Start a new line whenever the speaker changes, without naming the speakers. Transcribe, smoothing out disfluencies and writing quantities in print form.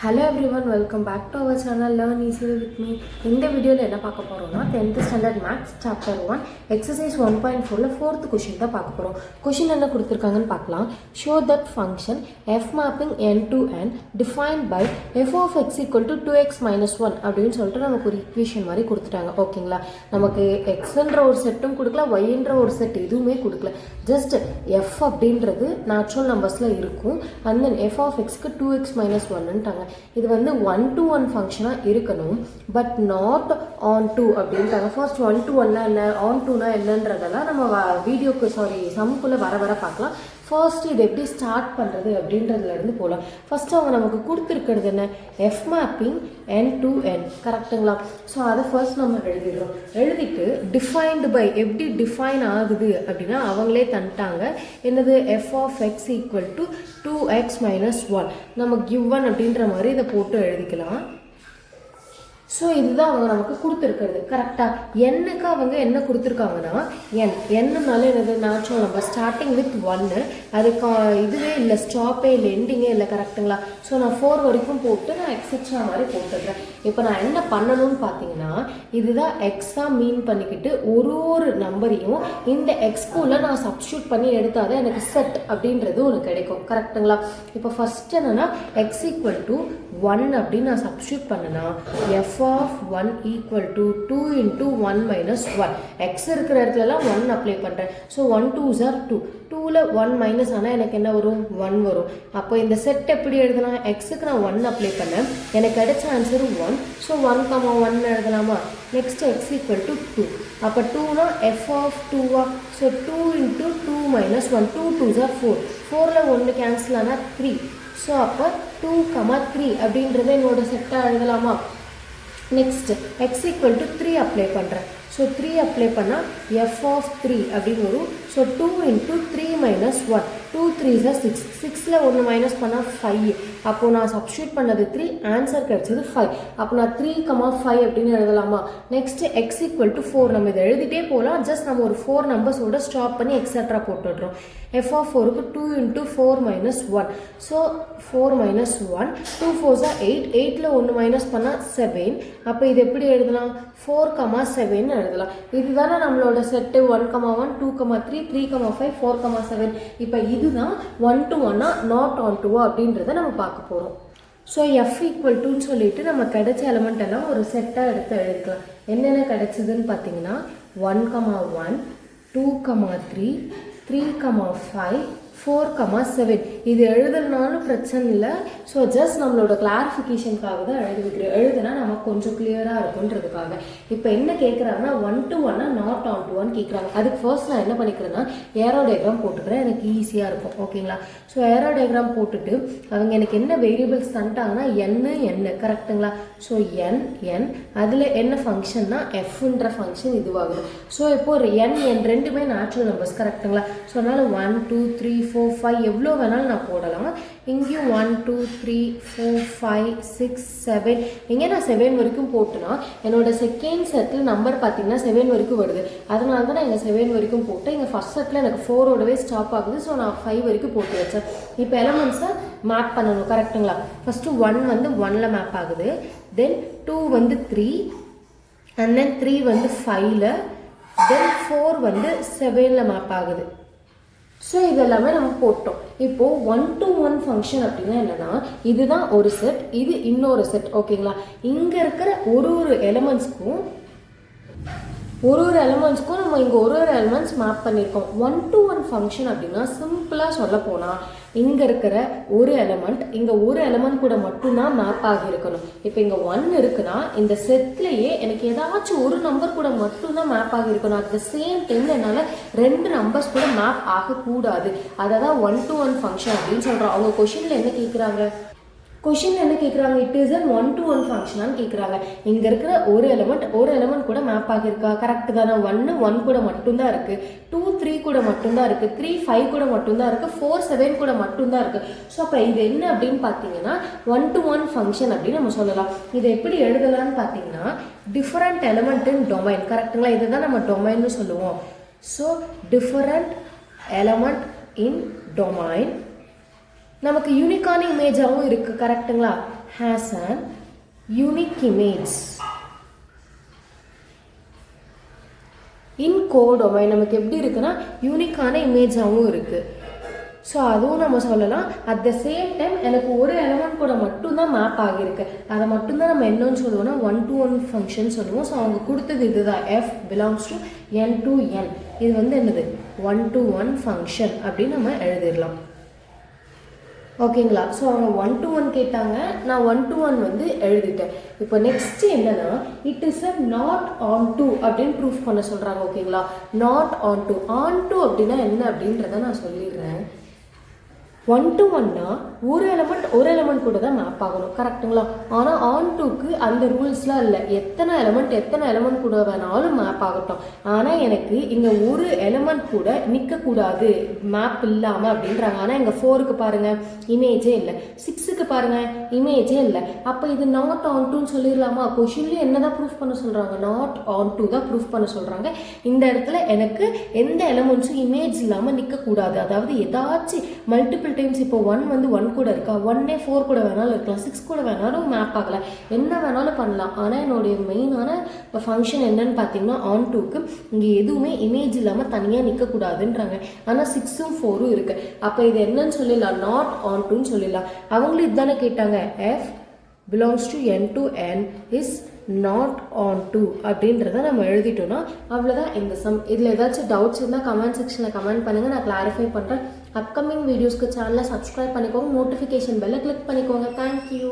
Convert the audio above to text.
Hello everyone, welcome back to our channel Learn Easily with me. இந்த வீடியோல என்ன பார்க்க போறோம்னா 10th standard maths chapter 1 exercise 1.4ல 4th question தான் பார்க்க போறோம். Question என்ன கொடுத்திருக்காங்கன்னு பார்க்கலாம். Show that function f mapping n to n defined by f of x equal to 2x minus 1 அப்படினு சொல்லிட்டு நமக்கு ஒரு ஈக்குவேஷன் மாதிரி கொடுத்துட்டாங்க. ஓகேங்களா? நமக்கு xன்ற ஒரு செட்டும் கொடுக்கல, yன்ற ஒரு செட் எதுவுமே கொடுக்கல. Just f அப்படின்றது natural numbersல இருக்கும். And then f of x க்கு 2x minus 1 ன்ட்டாங்க. இது வந்து 1 to 1 ஃபங்க்ஷனாக இருக்கணும், பட் நாட் ஆன் டூ அப்படின்ட்டாங்க. ஃபர்ஸ்ட் 1 to 1னா என்ன, ஆன் டூனா என்னன்றதெல்லாம் நம்ம வீடியோக்கு சம்குள்ளே வர பார்க்கலாம். ஃபர்ஸ்ட் இது எப்படி ஸ்டார்ட் பண்ணுறது அப்படின்றதுலேருந்து போகலாம். ஃபர்ஸ்ட் அவங்க நமக்கு கொடுத்துருக்கிறது என்ன, F mapping n to n, கரெக்டுங்களா? ஸோ அதை ஃபர்ஸ்ட் நம்ம எழுதிடுறோம். எழுதிட்டு டிஃபைன்டு பை எப்படி டிஃபைன் ஆகுது அப்படின்னா அவங்களே தந்துட்டாங்க. என்னது, f of x equal to 2x minus 1, நம்ம கிவன் அப்படின்ற மாதிரி இதை போட்டு எழுதிக்கலாம். ஸோ இதுதான் அவங்க நமக்கு கொடுத்துருக்கிறது. கரெக்டாக என்னக்கு அவங்க என்ன கொடுத்துருக்காங்கன்னா என்னனால என்னது, நேச்சுரல் நம்பர் ஸ்டார்டிங் வித் 1, அதுக்கு இதுவே இல்லை, ஸ்டாப்பே இல்லை, எண்டிங்கே இல்லை. கரெக்டுங்களா? ஸோ நான் 4 வரைக்கும் போட்டு நான் எக்ஸெட்ரா மாதிரி போட்டுடுறேன். இப்போ நான் என்ன பண்ணணும்னு பார்த்தீங்கன்னா, இதுதான் எக்ஸாக மீன் பண்ணிக்கிட்டு ஒரு நம்பரையும் இந்த எக்ஸ்குள்ள நான் சப்ஸ்டியூட் பண்ணி எடுத்தாதான் எனக்கு செட் அப்படின்றது ஒன்று கிடைக்கும். கரெக்டுங்களா? இப்போ ஃபர்ஸ்ட் என்னன்னா எக்ஸ் ஈக்குவல் டு 1 அப்படின்னு நான் சப்ஸ்டியூட் பண்ணனா f of 1 equal to 2 into 1 minus 1. X இருக்கிற இடத்துலலாம் 1 அப்ளை பண்ணுறேன். So 1 2s are 2. 2ல் 1 மைனஸ் ஆனால் எனக்கு என்ன வரும், 1 வரும். அப்போ இந்த செட் எப்படி எழுதலாம், எக்ஸுக்கு நான் 1 அப்ளை பண்ணேன், எனக்கு கிடைச்ச ஆன்சரு 1. ஸோ 1, 1 எழுதலாமா? Next x equal to 2. அப்போ 2னா எஃப் ஆஃப் 2வா? So 2 into 2 minus 1. 2 2s are 4. 4ல் 1 கேன்சல் ஆனால் 3. ஸோ அப்போ 2, 3 அப்படின்றத என்னோட செட்டாக எழுதலாமா? Next x equal to 3 apply பண்ணுறேன். ஸோ 3 அப்ளை பண்ணால் எஃப் ஆஃப் 3 அப்படின்னு வரும். So 2 into 3 minus 1. 2 3s are 6. 6ல் 1 மைனஸ் பண்ணால் 5. அப்போது நான் சப்ஸ்டியூட் பண்ணது 3, ஆன்சர் கிடைச்சது 5. அப்போ நான் 3, 5 அப்படின்னு எழுதலாமா? Next x equal to 4. நம்ம இதை எழுதிட்டே போகலாம். ஜஸ்ட் நம்ம ஒரு 4 நம்பர்ஸோட ஸ்டாப் பண்ணி எக்ஸட்ரா போட்டுடுறோம். எஃப் ஆஃப் 4க்கு 2 into 4 minus 1. So 4 minus 1. 2 4s are 8. 8ல் 1 மைனஸ் பண்ணால் 7. அப்போ இது எப்படி எழுதலாம், 4, 7 எழுதலாம். இதுதானே நம்மளோட செட்டு 1, 1, 2, 3, 3, 5, 4, 7. இப்போ இதுதான் 1 to 1 நாட் ஆன் டூவா அப்படின்றத நம்ம பார்க்க போகிறோம். ஸோ எஃப் ஈக்குவல் டுன்னு சொல்லிட்டு நம்ம கிடைச்ச எலமெண்ட் எல்லாம் ஒரு செட்டாக எடுத்து எழுதிக்கலாம். என்னென்ன கிடைச்சதுன்னு பார்த்தீங்கன்னா 1, 1, 2, 3, 3, 5, 4, 7. இது எழுதுனாலும் பிரச்சனை இல்லை. ஸோ ஜஸ்ட் நம்மளோட கிளாரிஃபிகேஷனுக்காக தான் எழுதுனா நமக்கு கொஞ்சம் கிளியராக இருக்குன்றதுக்காக. இப்போ என்ன கேட்குறாங்கன்னா 1 to 1 நாட் ஆன் டு 1 கேட்குறாங்க. அதுக்கு ஃபர்ஸ்ட் நான் என்ன பண்ணிக்கிறேன்னா ஏரோ டயக்ராம் போட்டுக்கிறேன், எனக்கு ஈஸியாக இருக்கும். ஓகேங்களா? ஸோ ஏரோ டயக்ராம் போட்டுட்டு அவங்க எனக்கு என்ன வேரியபிள்ஸ் தந்துட்டாங்கன்னா n, கரெக்டுங்களா? ஸோ n அதில் என்ன ஃபங்க்ஷன்னா எஃப்ன்ற ஃபங்க்ஷன் இதுவாகுது. ஸோ இப்போ n ரெண்டுமே நேச்சுரல் நம்பர்ஸ், கரெக்டுங்களா? ஸோ அதனால் 1 2 3 4 5 எவ்வளோ வேணாலும் நான் போடலாம். இங்கேயும் 1 2 3 4 5 6 7, இங்கே நான் 7 வரைக்கும் போட்டுனா என்னோட செகண்ட் செட்டில் நம்பர் பார்த்தீங்கன்னா 7 வரைக்கும் வருது. அதனால தான் நான் இங்கே 7 வரைக்கும் போட்டேன். இங்கே ஃபர்ஸ்ட் செட்டில் எனக்கு 4ஓடவே ஸ்டாப் ஆகுது. ஸோ நான் 5 வரைக்கும் போட்டு வச்சேன். இப்போ எலமெண்ட்ஸை மேப் பண்ணணும், கரெக்டுங்களா? ஃபஸ்ட்டு 1 வந்து 1ல் மேப் ஆகுது, தென் 2 வந்து 3, அண்ட் தென் 3 வந்து 5ல், தென் 4 வந்து 7ல் மேப் ஆகுது. ஸோ இதெல்லாமே நம்ம போட்டோம். இப்போது 1 to 1 ஃபங்க்ஷன் அப்படின்னா என்னென்னா, இதுதான் ஒரு செட், இது இன்னொரு செட். ஓகேங்களா? இங்கே இருக்கிற ஒரு எலிமெண்ட்ஸ்க்கும் நம்ம இங்கே ஒரு எலிமெண்ட்ஸ் மேப் பண்ணியிருக்கோம். 1 to 1 ஃபங்க்ஷன் அப்படின்னா சிம்பிளாக சொல்ல போனால் இங்கே இருக்கிற ஒரு எலிமெண்ட் இங்கே ஒரு எலிமெண்ட் கூட மட்டும்தான் மேப் ஆகியிருக்கணும். இப்போ இங்கே 1 இருக்குன்னா இந்த செட்லேயே எனக்கு ஏதாச்சும் ஒரு நம்பர் கூட மட்டும்தான் மேப் ஆகியிருக்கணும். அட் த சேம் டைமில் என்னால் 2 நம்பர்ஸ் கூட மேப் ஆகக்கூடாது. அதை தான் 1 to 1 ஃபங்க்ஷன் அப்படின்னு சொல்கிறோம். அவங்க கொஷினில் என்ன கேட்குறாங்க, இட் இஸ் அன் 1 to 1 ஃபங்க்ஷனான்னு கேட்குறாங்க. இங்கே இருக்கிற ஒரு எலிமெண்ட் கூட மேப் ஆகியிருக்கா, கரெக்டு தானே? 1 கூட மட்டும்தான் இருக்குது, 2 3 கூட மட்டும்தான் இருக்குது, 3 5 கூட மட்டும்தான் இருக்குது, 4 7 கூட மட்டும்தான் இருக்குது. ஸோ அப்போ இது என்ன அப்படின்னு பார்த்தீங்கன்னா 1 to 1 ஃபங்க்ஷன் அப்படின்னு நம்ம சொல்லலாம். இதை எப்படி எழுதலாம்னு பார்த்தீங்கன்னா டிஃபரண்ட் எலிமெண்ட் இன் டொமைன், கரெக்டுங்களா? இதுதான் நம்ம டொமைன்னு சொல்லுவோம். ஸோ டிஃபரண்ட் எலிமெண்ட் இன் டொமைன் நமக்கு யூனிக்கான இமேஜாகவும் இருக்குது, கரெக்டுங்களா? has an unique image in codomain. நமக்கு எப்படி இருக்குன்னா யூனிக்கான இமேஜாகவும் இருக்குது. ஸோ அதுவும் நம்ம சொல்லலாம். அட் த சேம் டைம் எனக்கு ஒரு எலமெண்ட் கூட மட்டும்தான் மேப் ஆகியிருக்கு. அதை மட்டும்தான் நம்ம என்னன்னு சொல்லுவோம்னா 1-to-1 ஃபங்க்ஷன் சொல்லுவோம். ஸோ அவங்க கொடுத்தது இதுதான், f belongs to N to N. இது வந்து என்னது 1-to-1 ஃபங்க்ஷன் அப்படின்னு நம்ம எழுதிடலாம். ஓகேங்களா? ஸோ அவங்க 1-to-1 கேட்டாங்க, நான் 1-to-1 வந்து எழுதிட்டேன். இப்போ நெக்ஸ்ட் என்னன்னா it is a not on to அப்படின்னு ப்ரூஃப் பண்ண சொல்கிறாங்க. ஓகேங்களா? Not on to. On to அப்படின்னா என்ன அப்படின்றத நான் சொல்லிடுறேன். 1-to-1னா ஒரு எலமெண்ட் கூட தான் மேப் ஆகணும், கரெக்டுங்களா? ஆனால் ஆன் டூக்கு அந்த ரூல்ஸ்லாம் இல்லை. எத்தனை எலமெண்ட் கூட வேணாலும் மேப் ஆகட்டும். ஆனால் எனக்கு இங்கே ஒரு எலமெண்ட் கூட நிற்கக்கூடாது மேப் இல்லாமல் அப்படின்றாங்க. ஆனால் இங்கே 4க்கு பாருங்கள் இமேஜே இல்லை, 6க்கு பாருங்கள் இமேஜே இல்லை. அப்போ இது நாட் ஆன் டூன்னு சொல்லிடலாமா? கொஷின்லேயும் என்ன தான் ப்ரூஃப் பண்ண சொல்கிறாங்க? நாட் ஆன் டூ தான் ப்ரூஃப் பண்ண சொல்கிறாங்க. இந்த இடத்துல எனக்கு எந்த எலமெண்ட்ஸும் இமேஜ் இல்லாமல் நிற்கக்கூடாது. அதாவது ஏதாச்சும் மல்டிபிள் டைம்ஸ், இப்போ 1 வந்து 1 கூட இருக்கா, 1 4 கூட வேணாலும் இருக்கலாம், 6 கூட வேணாலும் மேப் ஆகல, என்ன வேணாலும் பண்ணலாம். ஆனால் என்னுடைய மெயினான ஃபங்க்ஷன் என்னன்னு பார்த்தீங்கன்னா ஆன் டூக்கு இங்கே எதுவுமே இமேஜ் இல்லாமல் தனியாக நிற்கக்கூடாதுன்றாங்க. ஆனால் 6ம் 4ம் இருக்கு. அப்போ இது என்னன்னு சொல்லிடலாம்? நாட் ஆன் டூன்னு சொல்லிடலாம். அவங்களும் இதுதானே கேட்டாங்க, f belongs to N to N is not onto அப்படின்றத நம்ம எழுதிட்டோம்னா அவ்வளோதான் இந்த சம். இதில் ஏதாச்சும் டவுட்ஸ் இருந்தால் கமெண்ட் செக்ஷனில் கமெண்ட் பண்ணுங்கள், நான் கிளாரிஃபை பண்ணுறேன். அப்கமிங் வீடியோஸ்க்கு சேனலை சப்ஸ்கிரைப் பண்ணிக்கோங்க, நோட்டிஃபிகேஷன் பெல்லை கிளிக் பண்ணிக்கோங்க. தேங்க்யூ.